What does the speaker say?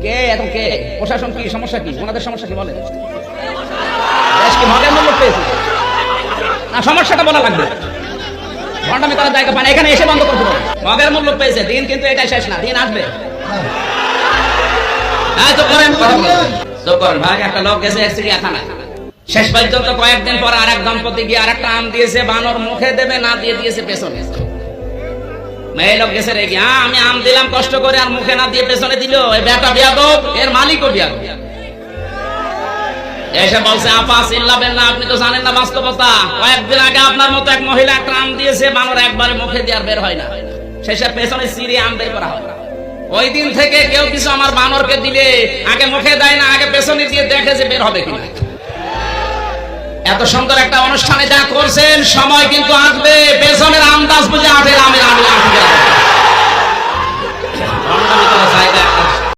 কে এখন কে প্রশাসন কি সমস্যা কি ওনাদের সমস্যা কি বলে দেশ কি মগের মূল্য পেয়েছে না সমস্যাটা বলা লাগবে ভণ্ডামি করার জায়গা পায় না এখানে এসে বন্ধ করতে হবে মগের মূল্য পেয়েছে দিন কিন্তু এটাই শেষ না দিন আসবে ভাই একটা লোক গেছে চিড়িয়াখানায় শেষ পর্যন্ত কয়েকদিন পর আরেক দম্পতি গিয়ে আরেকটা আম দিয়েছে বানর মুখে দেবে না দিয়ে দিয়েছে পেছনে মেয়ে লোক গেছে রেগে আমি আম দিলাম কষ্ট করে আর মুখে না দিয়ে পেছনে দিল এই বেটা বিয়াদব এর মালিকও বিয়াদব এসে বলছে আপা চিল্লাবেন না আপনি তো জানেন না বাস্তবতা কয়েকদিন আগে আপনার মতো এক মহিলা একটা আম দিয়েছে বানর একবারে মুখে দিয়ে আর বের হয় না শেষে পেছনে চিড়ে আম বের করা হয় ওই দিন থেকে কেউ কিছু আমার বানরকে দিলে আগে মুখে দেয় না আগে পেছনে দিয়ে দেখে যে বের হবে কিনা এত সুন্দর একটা অনুষ্ঠানে যা করছেন সময় কিন্তু আসবে পেছনের আন্দাজ বুঝে আঠের আমের আমি